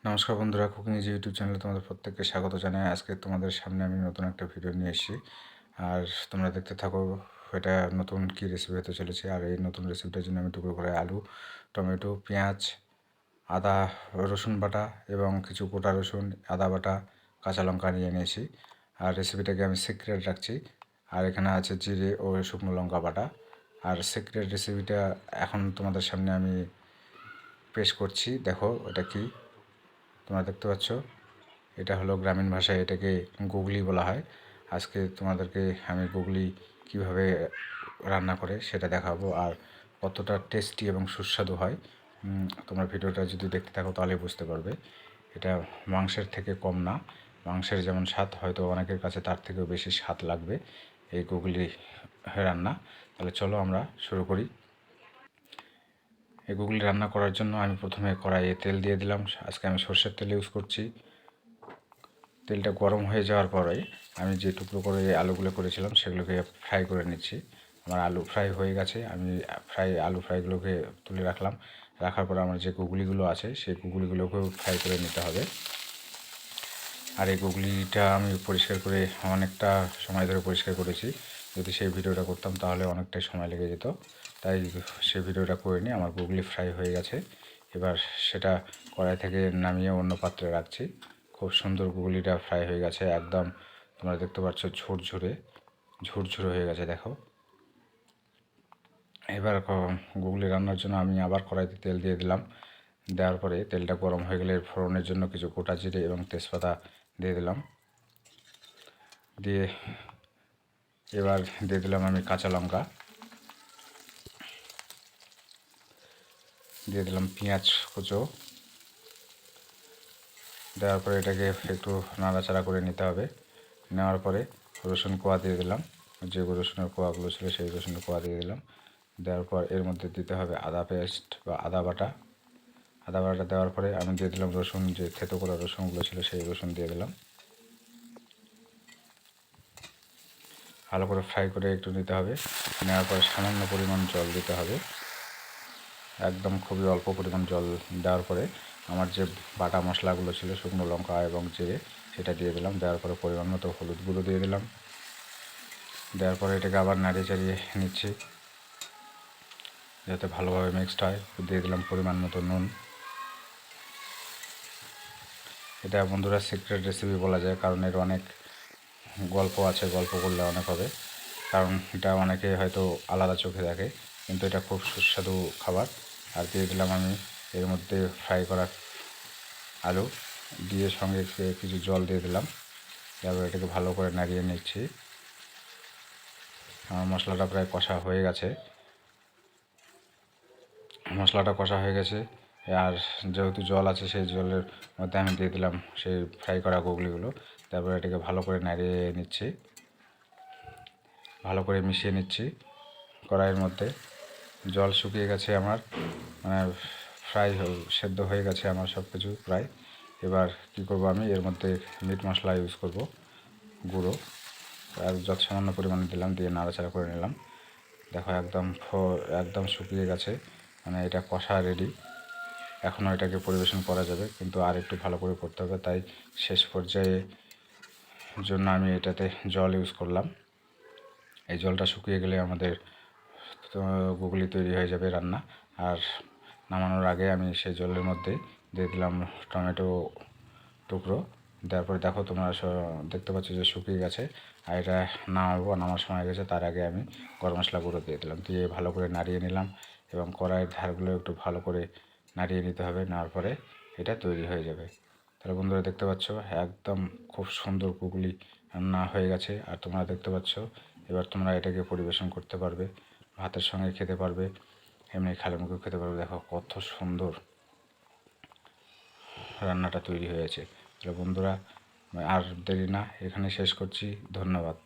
নমস্কার বন্ধুরা, cooking easy YouTube চ্যানেলে তোমাদের প্রত্যেককে স্বাগত জানাই। আজকে তোমাদের সামনে আমি নতুন একটা ভিডিও নিয়ে এসেছি, আর তোমরা দেখতে থাকো এটা নতুন কী রেসিপি হতে চলেছে। আর এই নতুন রেসিপিটার জন্য আমি টুকরো করে আলু, টমেটো, পেঁয়াজ, আদা রসুন বাটা এবং কিছু গোটা রসুন, আদা বাটা, কাঁচা লঙ্কা নিয়ে নিয়েছি। আর রেসিপিটাকে আমি সিক্রেট রাখছি। আর এখানে আছে জিরে ও শুকনো লঙ্কা বাটা। আর সিক্রেট রেসিপিটা এখন তোমাদের সামনে আমি পেশ করছি। দেখো এটা কি তোমরা দেখতে পাচ্ছ, এটা হলো গ্রামীণ ভাষায় এটাকে গুগলি বলা হয়। আজকে তোমাদেরকে আমি গুগলি কিভাবে রান্না করে সেটা দেখাবো, আর কতটা টেস্টি এবং সুস্বাদু হয়। তোমরা ভিডিওটা যদি দেখতে থাকো তাহলে বুঝতে পারবে। এটা মাংসের থেকে কম না। মাংসের যেমন স্বাদ, হয়তো অনেকের কাছে তার থেকেও বেশি স্বাদ লাগবে এই গুগলি রান্না। তাহলে চলো আমরা শুরু করি। এই গুগলি রান্না করার জন্য আমি প্রথমে কড়াইয়ে তেল দিয়ে দিলাম। আজকে আমি সর্ষের তেল ইউজ করছি। তেলটা গরম হয়ে যাওয়ার পরে আমি যে টুকরো করে আলুগুলো করেছিলাম সেগুলোকে ফ্রাই করে নিচ্ছি। আমার আলু ফ্রাই হয়ে গেছে, আমি আলু ফ্রাইগুলোকে তুলে রাখলাম। রাখার পরে আমার যে গুগলিগুলো আছে সেই গুগলিগুলোকেও ফ্রাই করে নিতে হবে। আর এই গুগলিটা আমি পরিষ্কার করে অনেকটা সময় ধরে পরিষ্কার করেছি। যদি সেই ভিডিওটা করতাম তাহলে অনেকটাই সময় লেগে যেত, তাই সেই ভিডিওটা করে নিই। আমার গুগলি ফ্রাই হয়ে গেছে, এবার সেটা কড়াই থেকে নামিয়ে অন্য পাত্রে রাখছি। খুব সুন্দর গুগলিটা ফ্রাই হয়ে গেছে, একদম তোমরা দেখতে পাচ্ছ ঝুরঝুরে হয়ে গেছে। দেখো, এবার গুগলি রান্নার জন্য আমি আবার কড়াইতে তেল দিয়ে দিলাম। দেওয়ার পরে তেলটা গরম হয়ে গেলে ফোড়নের জন্য কিছু গোটা জিরে এবং তেজপাতা দিয়ে দিলাম। দিয়ে এবার দিয়ে দিলাম আমি কাঁচা লঙ্কা, দিয়ে দিলাম পেঁয়াজ কুচো। দেওয়ার পরে এটাকে একটু নাড়াচাড়া করে নিতে হবে। নেওয়ার পরে রসুন কোয়া দিয়ে দিলাম, যে রসুনের কোয়াগুলো ছিল সেই রসুনের কোয়া দিয়ে দিলাম। দেওয়ার পর এর মধ্যে দিতে হবে আদা পেস্ট বা আদা বাটা। আদা বাটা দেওয়ার পরে আমি দিয়ে দিলাম রসুন, যে থেতো করা রসুনগুলো ছিল সেই রসুন দিয়ে দিলাম। ভালো করে ফ্রাই করে একটু নিতে হবে। নেওয়ার পরে সামান্য পরিমাণ জল দিতে হবে, একদম খুবই অল্প পরিমাণ জল। দেওয়ার পরে আমার যে বাটা মশলাগুলো ছিল, শুকনো লঙ্কা এবং জিরে, সেটা দিয়ে দিলাম। দেওয়ার পরে পরিমাণ মতো হলুদ গুঁড়ো দিয়ে দিলাম। দেওয়ার পরে এটাকে আবার নাড়িয়ে চাড়িয়ে নিচ্ছি যাতে ভালোভাবে মিক্সড হয়। দিয়ে দিলাম পরিমাণ মতো নুন। এটা বন্ধুরা সিক্রেট রেসিপি বলা যায়, কারণ এর অনেক গল্প আছে, গল্প করলে অনেক হবে। কারণ এটা অনেকে হয়তো আলাদা চোখে দেখে, কিন্তু এটা খুব সুস্বাদু খাবার। আর দিয়ে দিলাম আমি এর মধ্যে ফ্রাই করা আলু, দিয়ে সঙ্গে কিছু জল দিয়ে দিলাম। তারপর এটাকে ভালো করে নাড়িয়ে নিচ্ছি। আমার মশলাটা প্রায় কষা হয়ে গেছে। আর যেহেতু জল আছে, সেই জলের মধ্যে আমি দিয়ে দিলাম সেই ফ্রাই করা গুগলিগুলো। তারপর এটাকে ভালো করে নাড়িয়ে নিচ্ছি, ভালো করে মিশিয়ে নিচ্ছি। কড়াইয়ের মধ্যে জল শুকিয়ে গেছে আমার, মানে সেদ্ধ হয়ে গেছে আমার সব কিছু প্রায়। এবার কী করব, আমি এর মধ্যে মিট মশলা ইউজ করব, গুঁড়ো, আর যত সামান্য পরিমাণে দিলাম, দিয়ে নাড়াচাড়া করে নিলাম। দেখো একদম শুকিয়ে গেছে, মানে এটা কষা রেডি। এখনও এটাকে পরিবেশন করা যাবে, কিন্তু আর একটু ভালো করে করতে হবে। তাই শেষ পর্যায়ে জন্য আমি এটাতে জল ইউজ করলাম। এই জলটা শুকিয়ে গেলে আমাদের গুগলি তৈরি হয়ে যাবে রান্না। আর নামানোর আগে আমি সেই জলের মধ্যে দিয়ে দিলাম টমেটো টুকরো। দেওয়ার পরে দেখো তোমরা দেখতে পাচ্ছ যে শুকিয়ে গেছে। আর এটা নামার সময় গেছে, তার আগে আমি গরম মশলা গুঁড়ো দিয়ে দিলাম। দিয়ে ভালো করে নাড়িয়ে নিলাম, এবং কড়াইয়ের ধারগুলো একটু ভালো করে নাড়িয়ে নিতে হবে। নেওয়ার পরে এটা তৈরি হয়ে যাবে। তাহলে বন্ধুরা দেখতে পাচ্ছ একদম খুব সুন্দর গুগলি রান্না হয়ে গেছে। আর তোমরা দেখতে পাচ্ছ, এবার তোমরা এটাকে পরিবেশন করতে পারবে, ভাতের সঙ্গে খেতে পারবে, এমনি খালি মুখেও খেতে পারবে। দেখো কত সুন্দর রান্নাটা তৈরি হয়েছে। তাহলে বন্ধুরা আর দেরি না, এখানে শেষ করছি। ধন্যবাদ।